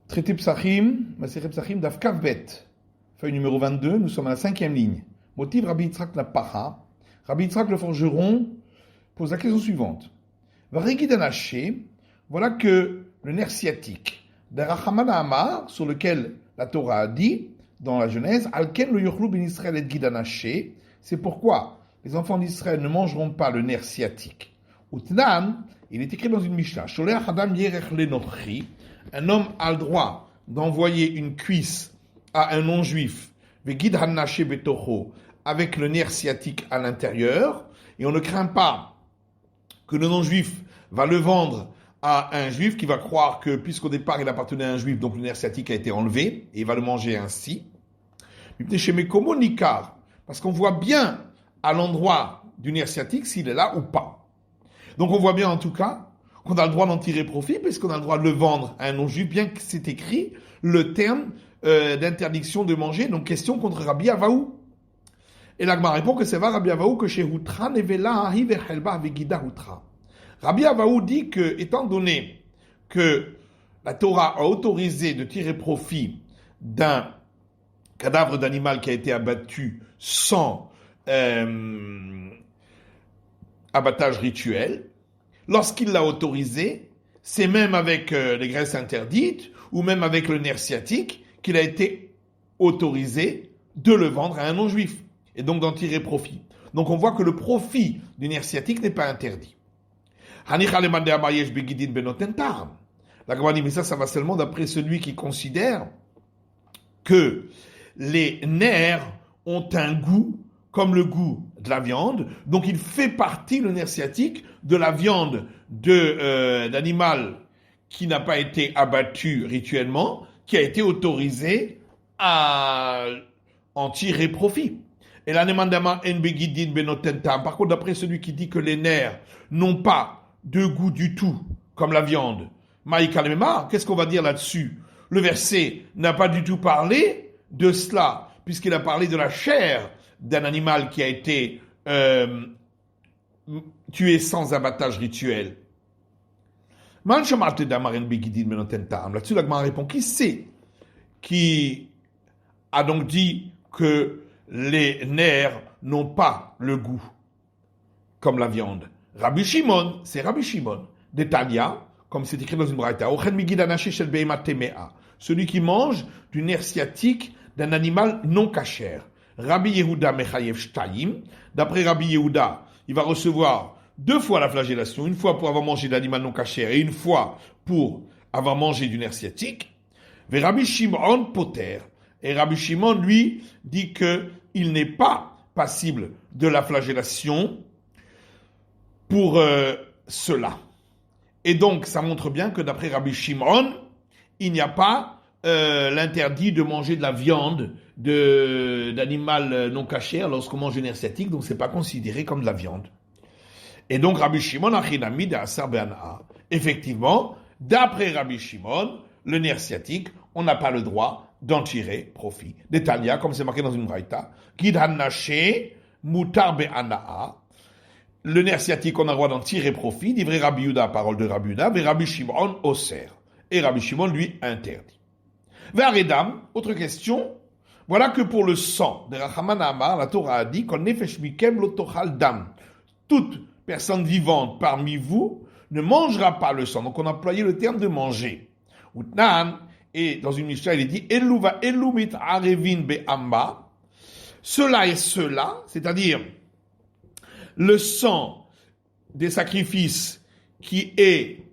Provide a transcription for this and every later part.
Traité Psachim, Masechet Psachim, Daf Kav Bet, feuille numéro 22, nous sommes à la 5e ligne. Motif Rabbi Yitzhak Napacha. Rabbi Yitzhak le forgeron pose la question suivante. Varigid Anaché, voilà que le nerf sciatique d'Arachaman Amar, sur lequel la Torah a dit, dans la Genèse, Alken lo yochlu ben Israël et Gid Anaché, c'est pourquoi les enfants d'Israël ne mangeront pas le nerf sciatique. Utnan, il est écrit dans une Mishnah, Sholeach Adam Yerech Lenochi, un homme a le droit d'envoyer une cuisse à un non-juif, Vegid Hanaché Betocho, avec le nerf sciatique à l'intérieur, et on ne craint pas que le non-juif va le vendre à un juif qui va croire que, puisqu'au départ il appartenait à un juif, donc le nerf sciatique a été enlevé, et il va le manger ainsi. Parce qu'on voit bien à l'endroit du nerf sciatique s'il est là ou pas. Donc on voit bien en tout cas qu'on a le droit d'en tirer profit, puisqu'on a le droit de le vendre à un non-juif, bien que c'est écrit le terme d'interdiction de manger, donc question contre Rabbi Avaou. Et l'Agma répond que c'est va Rabbi Avaou que chez Hutra nevela ahi vechelba vegida Hutra. Rabbi Avaou dit que, étant donné que la Torah a autorisé de tirer profit d'un cadavre d'animal qui a été abattu sans abattage rituel, lorsqu'il l'a autorisé, c'est même avec les graisses interdites ou même avec le nerf sciatique qu'il a été autorisé de le vendre à un non-juif et donc d'en tirer profit. Donc on voit que le profit du nerf sciatique n'est pas interdit. La Gemara dit, mais ça va seulement d'après celui qui considère que les nerfs ont un goût comme le goût de la viande, donc il fait partie, le nerf sciatique, de la viande d'animal qui n'a pas été abattu rituellement, qui a été autorisé à en tirer profit. Et la Nemandama en begidin benotentam. Par contre, d'après celui qui dit que les nerfs n'ont pas de goût du tout, comme la viande, Maïkalmema, qu'est-ce qu'on va dire là-dessus? Le verset n'a pas du tout parlé de cela, puisqu'il a parlé de la chair d'un animal qui a été tué sans abattage rituel. Là-dessus, la Gemara répond, qui c'est qui a donc dit que les nerfs n'ont pas le goût comme la viande? Rabbi Shimon, c'est Rabbi Shimon, d'Etalia, comme c'est écrit dans une braïta, celui qui mange du nerf sciatique d'un animal non cachère. Rabbi Yehuda Mechayev Shtayim, d'après Rabbi Yehuda, il va recevoir 2 fois la flagellation, une fois pour avoir mangé de l'animal non cachère et une fois pour avoir mangé du nerf sciatique. Mais Rabbi Shimon Poter, et Rabbi Shimon, lui, dit qu'il n'est pas passible de la flagellation pour cela. Et donc, ça montre bien que d'après Rabbi Shimon, il n'y a pas l'interdit de manger de la viande d'animal non cachère lorsqu'on mange du nerf sciatique, donc c'est pas considéré comme de la viande. Et donc Rabbi Shimon achinami de asar be'anaa. Effectivement, d'après Rabbi Shimon, le nerf sciatique, on n'a pas le droit d'en tirer profit. D'Etalia, comme c'est marqué dans une braïta, Gid hanaché mutar be'anaa. Le nerf sciatique, on a le droit d'en tirer profit. Divrei Rabbi Yehuda, parole de Rabbi Yehuda, mais Rabbi Shimon oser. Et Rabbi Shimon lui interdit. Ve'aredam, autre question. Voilà que pour le sang de Rachaman Amar, la Torah a dit qu'on nefesh mikem lo tochal dam. Toute personne vivante parmi vous ne mangera pas le sang. Donc on a employé le terme de manger. Utnan, et dans une Mishnah, il est dit Elu va elu mit arevin be'amba. Cela et cela, c'est-à-dire le sang des sacrifices qui est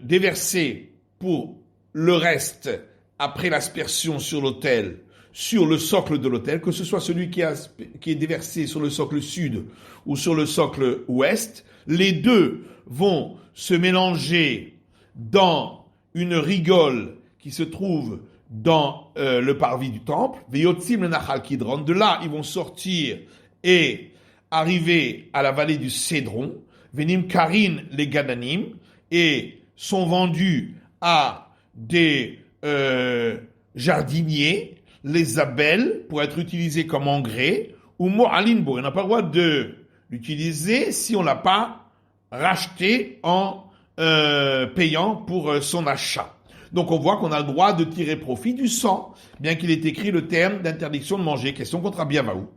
déversé pour le reste après l'aspersion sur l'autel, sur le socle de l'autel, que ce soit celui qui est déversé sur le socle sud ou sur le socle ouest, les deux vont se mélanger dans une rigole qui se trouve dans le parvis du temple. Veyotzim le Nachal Kidron. De là, ils vont sortir et arriver à la vallée du Cédron. Venim Karin les Gadanim, et sont vendus à des jardiniers, les abeilles, pour être utilisés comme engrais, ou Mo'alinbo. On n'a pas le droit de l'utiliser si on ne l'a pas racheté en payant pour son achat. Donc on voit qu'on a le droit de tirer profit du sang, bien qu'il ait écrit le terme d'interdiction de manger. Question contre Rabbi Avaou.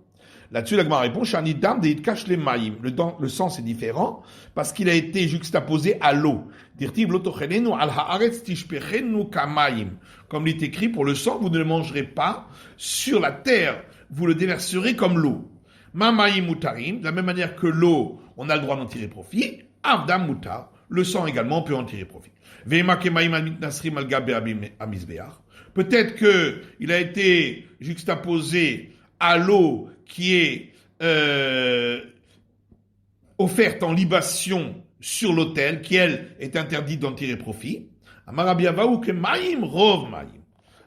Là-dessus, la Gemara répond, Shani dam de cache les maïm. Le sang, c'est différent, parce qu'il a été juxtaposé à l'eau. Dirtiv l'otochelenu al haaretz tishpechenu kamaim. Comme il est écrit, pour le sang, vous ne le mangerez pas. Sur la terre, vous le déverserez comme l'eau. Ma maïm mutarim, de la même manière que l'eau, on a le droit d'en tirer profit. Avdam mutar, le sang également, on peut en tirer profit. Veima kemaim al mitnasrim al gabe amizbeach. Peut-être que il a été juxtaposé à l'eau qui est offerte en libation sur l'autel, qui elle est interdite d'en tirer profit. Rabbi Avaou que maïm rov maïm.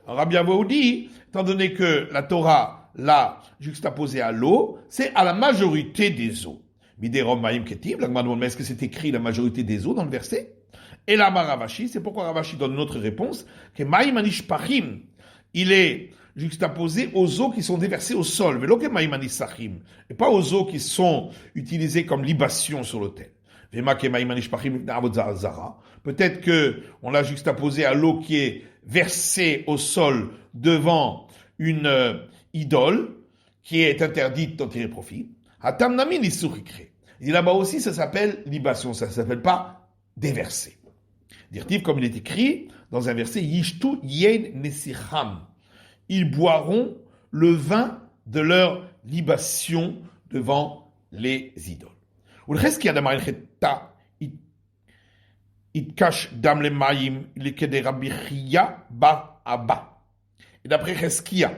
Rabbi Avaou dit, étant donné que la Torah l'a juxtaposé à l'eau, c'est à la majorité des eaux. Midé rov maïm ketim, la Gemara demande, mais est-ce que c'est écrit la majorité des eaux dans le verset? Et là, Ravashi, c'est pourquoi Ravashi donne une autre réponse, que maïm anishpachim, il est juxtaposé aux eaux qui sont déversées au sol, et pas aux eaux qui sont utilisées comme libation sur l'autel. Peut-être que on l'a juxtaposé à l'eau qui est versée au sol devant une idole qui est interdite d'en tirer profit. Et là-bas aussi, ça s'appelle libation, ça ne s'appelle pas déverser. Dire-t-il, comme il est écrit dans un verset, Yishtu yen nesicham. Ils boiront le vin de leur libation devant les idoles. Ou le reste qui a d'amar cheta, il cache dam le maïm, il est que des Rabbi Chia bar Abba. Et d'après Cheskia,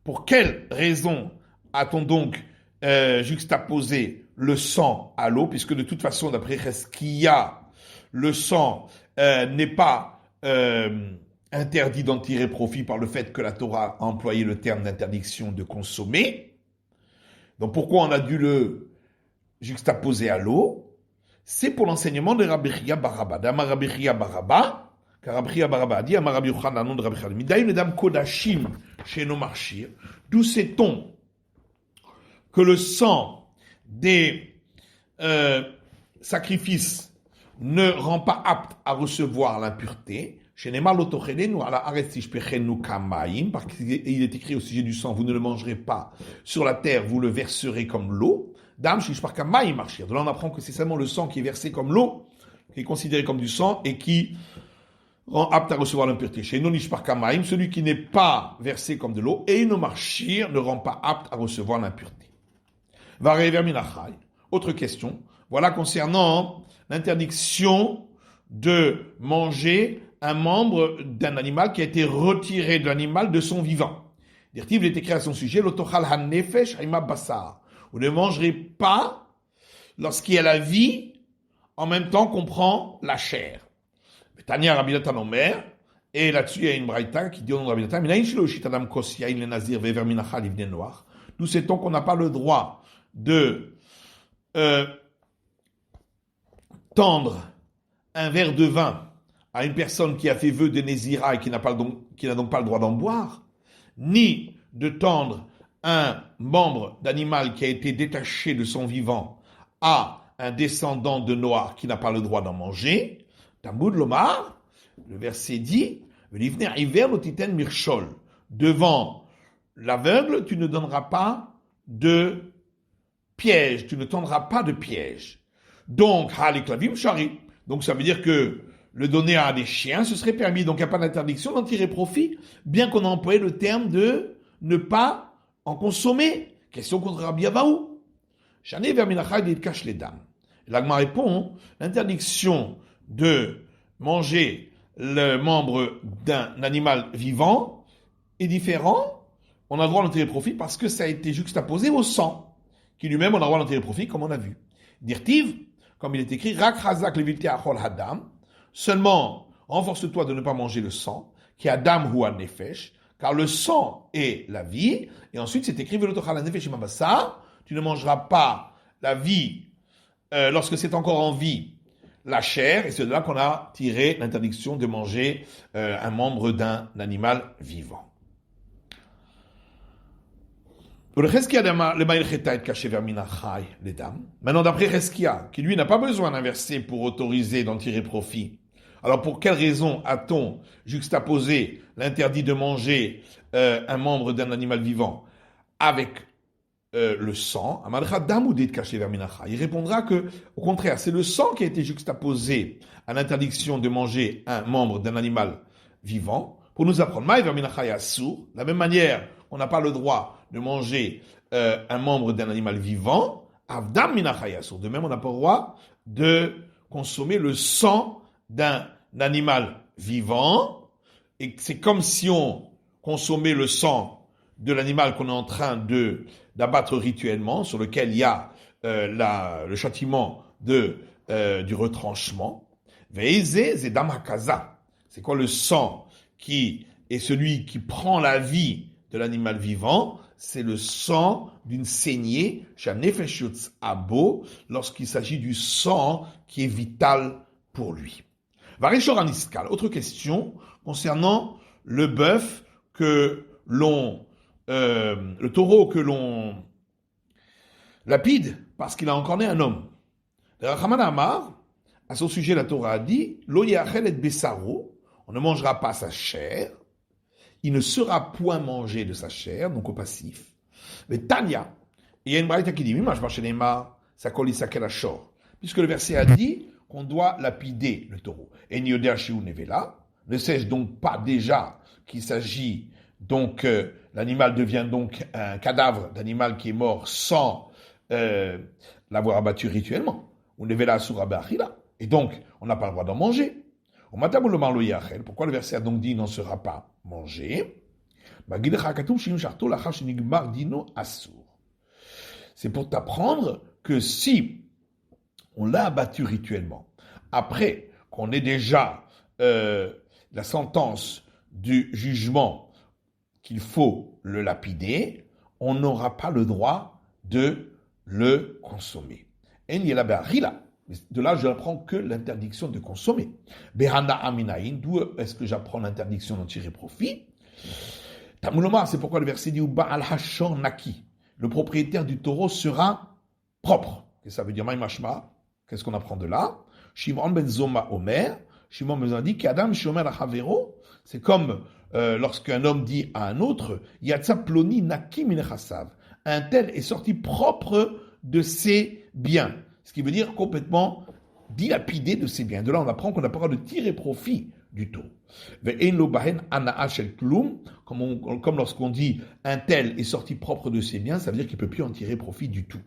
pour quelle raison a-t-on donc juxtaposé le sang à l'eau, puisque de toute façon, d'après Cheskia, le sang n'est pas interdit d'en tirer profit par le fait que la Torah a employé le terme d'interdiction de consommer. Donc pourquoi on a dû le juxtaposer à l'eau? C'est pour l'enseignement de Rabbi Chia bar Abba. D'Amar Rabbi Chia bar Abba, car Rabbi Chia bar Abba a dit, Amar Rabbi Yochanan, nom de Rabbi Chia, Midaïm edam kodashim chez nos marchir. D'où sait-on que le sang des sacrifices ne rend pas apte à recevoir l'impureté? Chez Neymar l'otochelenu à la haaretz tishpechenu kamaim, parce qu'il est écrit au sujet du sang, vous ne le mangerez pas sur la terre, vous le verserez comme l'eau. Dam shishpar kamaim marchir. De là on apprend que c'est seulement le sang qui est versé comme l'eau, qui est considéré comme du sang et qui rend apte à recevoir l'impureté. Chez non nishpar kamaim, celui qui n'est pas versé comme de l'eau, et no marchir ne rend pas apte à recevoir l'impureté. Varever minachai. Autre question. Voilà concernant l'interdiction de manger un membre d'un animal qui a été retiré de l'animal de son vivant. Dirtiv, il est écrit à son sujet, l'otochal hanefesh haima basar. Vous ne mangerez pas lorsqu'il y a la vie, en même temps qu'on prend la chair. Tania Rabbi Natan Omer, et là-dessus il y a une braïta qui dit au nom de Rabbi Natan, minayin shelo shitadam kos yain le nazir vever minachal ivne noir. Nous sait-on qu'on n'a pas le droit de tendre un verre de vin à une personne qui a fait vœu de Nézira et qui n'a donc pas le droit d'en boire, ni de tendre un membre d'animal qui a été détaché de son vivant à un descendant de noir qui n'a pas le droit d'en manger. Talmud Lomar, le verset dit, devant l'aveugle, tu ne donneras pas de piège, tu ne tendras pas de piège. Donc, haliklavim shari. Donc ça veut dire que le donner à des chiens, ce serait permis. Donc il n'y a pas d'interdiction d'en tirer profit, bien qu'on a employé le terme de ne pas en consommer. Question contre Rabbi Avaou. Shane verminachai dit cache les dames. L'agma répond, l'interdiction de manger le membre d'un animal vivant est différent. On a le droit d'en tirer profit parce que ça a été juxtaposé au sang, qui lui-même on a le droit d'en tirer profit, comme on a vu. Dirtiv, comme il est écrit, rak hazak levilti achol hadam. Seulement, renforce-toi de ne pas manger le sang, qui a dam ou nefesh, car le sang est la vie. Et ensuite, c'est écrit, tu ne mangeras pas la vie lorsque c'est encore en vie, la chair. Et c'est de là qu'on a tiré l'interdiction de manger un membre d'un animal vivant. Maintenant, d'après Cheskia, qui lui n'a pas besoin d'un verset pour autoriser d'en tirer profit, Alors pour quelle raison a-t-on juxtaposé l'interdit de manger un membre d'un animal vivant avec le sang? Il répondra que, au contraire, c'est le sang qui a été juxtaposé à l'interdiction de manger un membre d'un animal vivant pour nous apprendre. De la même manière, on n'a pas le droit de manger un membre d'un animal vivant. De même, on n'a pas le droit de consommer le sang d'un animal vivant. Et c'est comme si on consommait le sang de l'animal qu'on est en train d'abattre rituellement, sur lequel il y a le châtiment du retranchement. C'est quoi le sang qui est celui qui prend la vie de l'animal vivant? C'est le sang d'une saignée, lorsqu'il s'agit du sang qui est vital pour lui. Autre question concernant le bœuf le taureau que l'on lapide parce qu'il a encore né un homme. Le Rachaman Amar, à son sujet, la Torah a dit, Lo yachel et besaro, on ne mangera pas sa chair, il ne sera point mangé de sa chair, donc au passif. Mais Tanya, il y a une braïta qui dit, puisque le verset a dit qu'on doit lapider le taureau. Et Nioder Shiu Nevela, ne sais-je donc pas déjà qu'il s'agit donc, l'animal devient donc un cadavre d'animal qui est mort sans l'avoir abattu rituellement. Et donc, on n'a pas le droit d'en manger. Pourquoi le verset a donc dit n'en sera pas mangé? C'est pour t'apprendre que si on l'a abattu rituellement, après qu'on ait déjà la sentence du jugement qu'il faut le lapider, on n'aura pas le droit de le consommer. De là, je n'apprends que l'interdiction de consommer. Beranda Aminaïn, d'où est-ce que j'apprends l'interdiction d'en tirer profit? Tamulomar, c'est pourquoi le verset dit Ba'al Hashon Naki. Le propriétaire du taureau sera propre. Et ça veut dire Maïmashma. Qu'est-ce qu'on apprend de là? Shimon ben Zoma Omer. Shimon ben Zoma dit qu'Adam Shomer Achavero. C'est comme lorsqu'un homme dit à un autre Yatsa Ploni Naki Minechasav. Un tel est sorti propre de ses biens. Ce qui veut dire complètement dilapidé de ses biens. De là, on apprend qu'on n'a pas le droit de tirer profit du taureau. Comme lorsqu'on dit un tel est sorti propre de ses biens, ça veut dire qu'il ne peut plus en tirer profit du tout.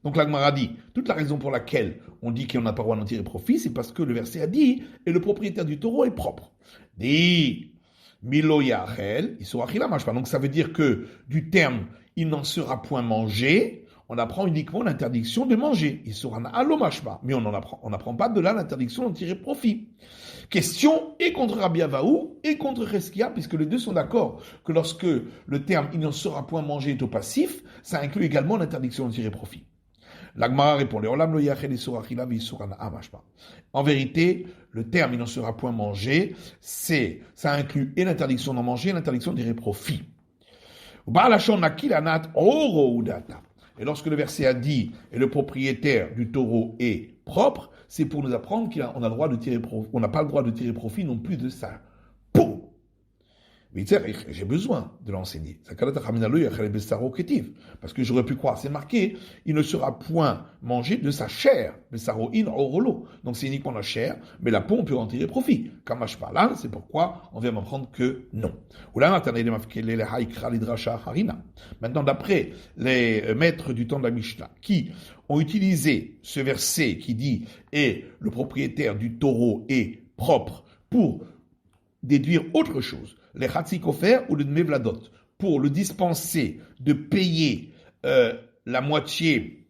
Donc la Gemara dit, toute la raison pour laquelle on dit qu'on n'a pas le droit d'en tirer profit, c'est parce que le verset a dit, et le propriétaire du taureau est propre. Dit, Milo Yachel, donc ça veut dire que du terme, il n'en sera point mangé, on apprend uniquement l'interdiction de manger. Il sera alomashma, mais on n'apprend pas de là l'interdiction d'en tirer profit. Question et contre Rabbi Avaou et contre Cheskia, puisque les deux sont d'accord que lorsque le terme il n'en sera point mangé est au passif, ça inclut également l'interdiction d'en tirer profit. L'Agmara répond, en vérité, le terme il n'en sera point mangé, ça inclut et l'interdiction d'en manger et l'interdiction de tirer profit. Et lorsque le verset a dit et le propriétaire du taureau est propre, c'est pour nous apprendre qu'on a le droit de tirer profit, on n'a pas le droit de tirer profit non plus de sa peau. Mais j'ai besoin de l'enseigner. Parce que j'aurais pu croire, c'est marqué, il ne sera point mangé de sa chair. Donc c'est uniquement la chair, mais la peau, on peut en tirer profit. C'est pourquoi on vient m'apprendre que non. Maintenant, d'après les maîtres du temps de la Mishnah, qui ont utilisé ce verset qui dit « Et le propriétaire du taureau est propre » pour déduire autre chose, les Chatzikofer ou le Dmevladot, pour le dispenser de payer la moitié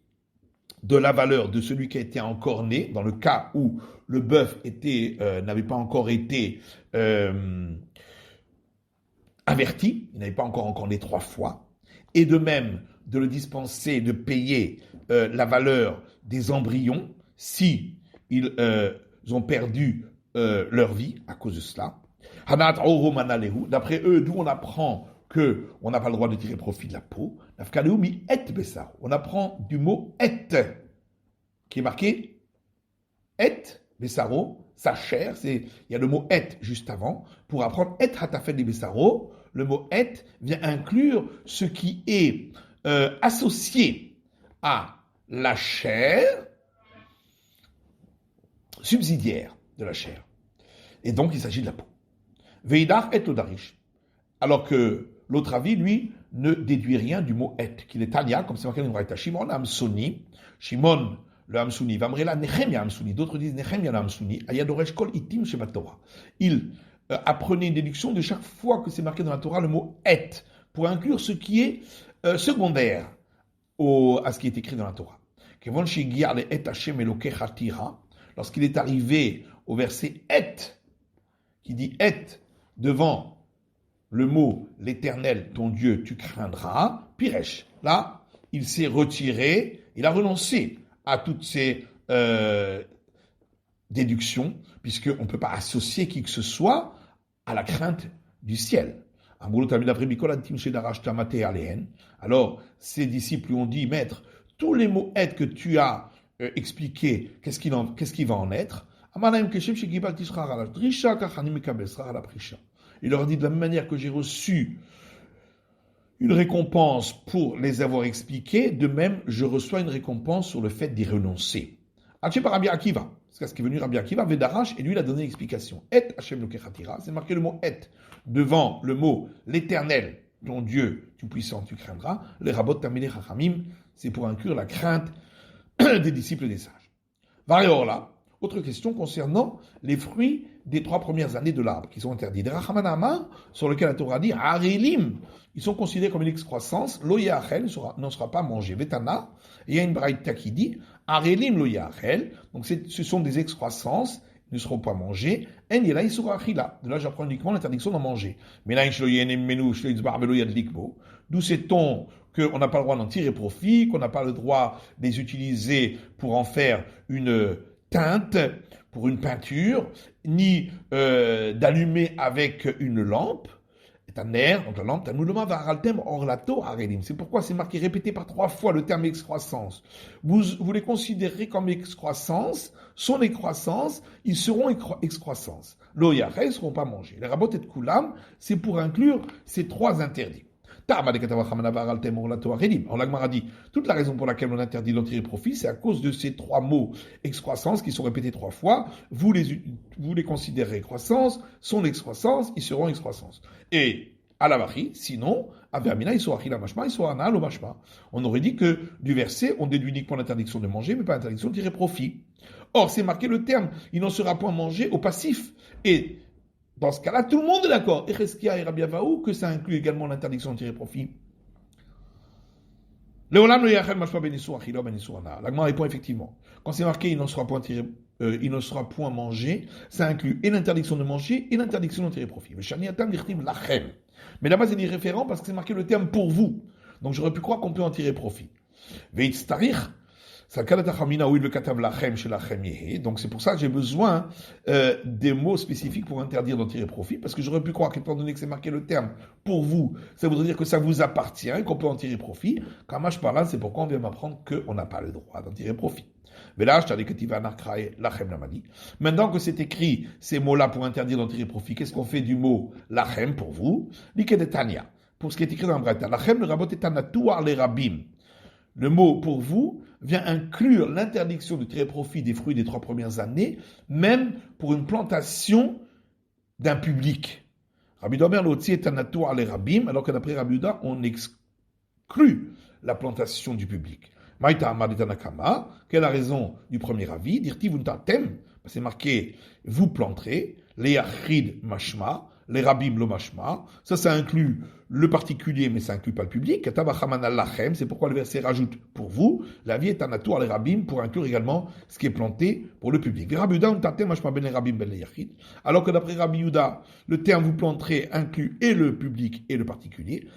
de la valeur de celui qui a été encore né, dans le cas où le bœuf n'avait pas encore été averti, il n'avait pas encore né 3 fois, et de même de le dispenser de payer la valeur des embryons si ils ont perdu leur vie à cause de cela. D'après eux, d'où on apprend qu'on n'a pas le droit de tirer profit de la peau. On apprend du mot et, qui est marqué et Bessaro, sa chair, il y a le mot et juste avant. Pour apprendre et hatafel de Bessaro, le mot et vient inclure ce qui est associé à la chair subsidiaire de la chair. Et donc, il s'agit de la peau. Veidar et odarish. Alors que l'autre avis, lui, ne déduit rien du mot et, qu'il est Tania, comme c'est marqué dans le Braïta. Shimon Hamsoni, Shimon le Hamsoni, Vamrela Nechemia Hamsoni, d'autres disent Nechemia le Hamsoni, Ayadoresh Kol Itim Sheba Torah. Il apprenait une déduction de chaque fois que c'est marqué dans la Torah le mot et, pour inclure ce qui est secondaire à ce qui est écrit dans la Torah. Kevon Shigia le Et Hashem Eloke Chatira, lorsqu'il est arrivé au verset et, qui dit et devant le mot l'Éternel, ton Dieu, tu craindras, Piresh. Là, il s'est retiré, il a renoncé à toutes ces déductions, puisqu'on ne peut pas associer qui que ce soit à la crainte du ciel. Alors, ses disciples lui ont dit, Maître, tous les mots aide que tu as expliqués, qu'est-ce qui va en être? Il leur a dit, de la même manière que j'ai reçu une récompense pour les avoir expliqués, de même, je reçois une récompense sur le fait d'y renoncer. Rabbi Akiva, c'est ce qui est venu Rabbi Akiva, Vedarash, et lui, il a donné l'explication. Et Hashem Lokechatira, c'est marqué le mot et devant le mot l'Éternel, ton Dieu, tu puissant, tu craindras. Les Rabot Tamile Chachamim, c'est pour inclure la crainte des disciples des sages. Variorla, autre question concernant les fruits des 3 premières années de l'arbre qui sont interdits. Des Rachamanama, sur lequel la Torah dit Harelim, ils sont considérés comme une excroissance. Lo Yachel n'en sera pas mangé. Vetana, il y a une braïta qui dit Harelim lo Yachel, donc ce sont des excroissances, ils ne seront pas mangés. En yela isura achila. De là, j'apprends uniquement l'interdiction d'en manger. Mais là, d'où sait-on qu'on n'a pas le droit d'en tirer profit, qu'on n'a pas le droit de les utiliser pour en faire une teinte, pour une peinture, ni d'allumer avec une lampe. C'est un air, donc la lampe, c'est pourquoi c'est marqué, répété par 3 fois le terme excroissance. Vous les considérez comme excroissance, son excroissance, ils seront excroissance. L'oyachel, ils ne seront pas mangés. Les rabot et koulam, c'est pour inclure ces 3 interdits. Alors l'Agmara dit, toute la raison pour laquelle on interdit d'en tirer profit, c'est à cause de ces 3 mots excroissance qui sont répétés 3 fois. Vous les considérez excroissance, son excroissance, ils seront excroissance. Et à la varie, sinon, on aurait dit que du verset, on déduit uniquement l'interdiction de manger, mais pas l'interdiction de tirer profit. Or, c'est marqué le terme, il n'en sera point mangé au passif. Et dans ce cas-là, tout le monde est d'accord. Et Cheskia et Rabbi Avaou, que ça inclut également l'interdiction de tirer profit. L'Agmara répond effectivement. Quand c'est marqué il n'en sera point mangé, ça inclut et l'interdiction de manger et l'interdiction de tirer profit. Mais là-bas, c'est irréférent parce que c'est marqué le terme pour vous. Donc j'aurais pu croire qu'on peut en tirer profit. Donc c'est pour ça que j'ai besoin des mots spécifiques pour interdire d'en tirer profit, parce que j'aurais pu croire qu'étant donné que c'est marqué le terme pour vous, ça voudrait dire que ça vous appartient et qu'on peut en tirer profit. Quand moi je parle là, c'est pourquoi on vient m'apprendre qu'on n'a pas le droit d'en tirer profit. Maintenant que c'est écrit ces mots-là pour interdire d'en tirer profit, qu'est-ce qu'on fait du mot lachem pour vous? Pour ce qui est écrit dans le Braïta, lachem le rabot est anatoua les rabim. Le mot pour vous vient inclure l'interdiction de tirer profit des fruits des 3 premières années, même pour une plantation d'un public. Rabbi Domer l'otzi est un atout à les rabbim, alors que d'après Rabbi Uda, on exclut la plantation du public. Maïta Amad et Anakama, quelle est la raison du premier avis? Dirti vuntatem, c'est marqué vous planterez, les achrid mashma, les rabbim lo mashma, ça inclut le particulier, mais ça inclut pas le public. C'est pourquoi le verset rajoute pour vous, la vie est un atout à les rabbim pour inclure également ce qui est planté pour le public. Alors que d'après Rabbi Yuda, le terme vous planterez inclut et le public et le particulier.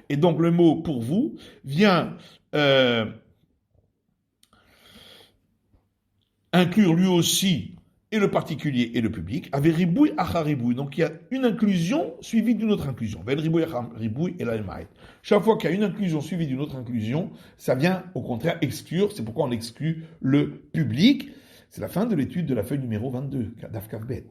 Et donc le mot pour vous vient inclure lui aussi et le particulier et le public, avec ribouille achar ribouille. Donc il y a une inclusion suivie d'une autre inclusion. Vel ribouille achar ribouille et la elmaït. Chaque fois qu'il y a une inclusion suivie d'une autre inclusion, ça vient au contraire exclure. C'est pourquoi on exclut le public. C'est la fin de l'étude de la feuille numéro 22, Daf Kaf Bet.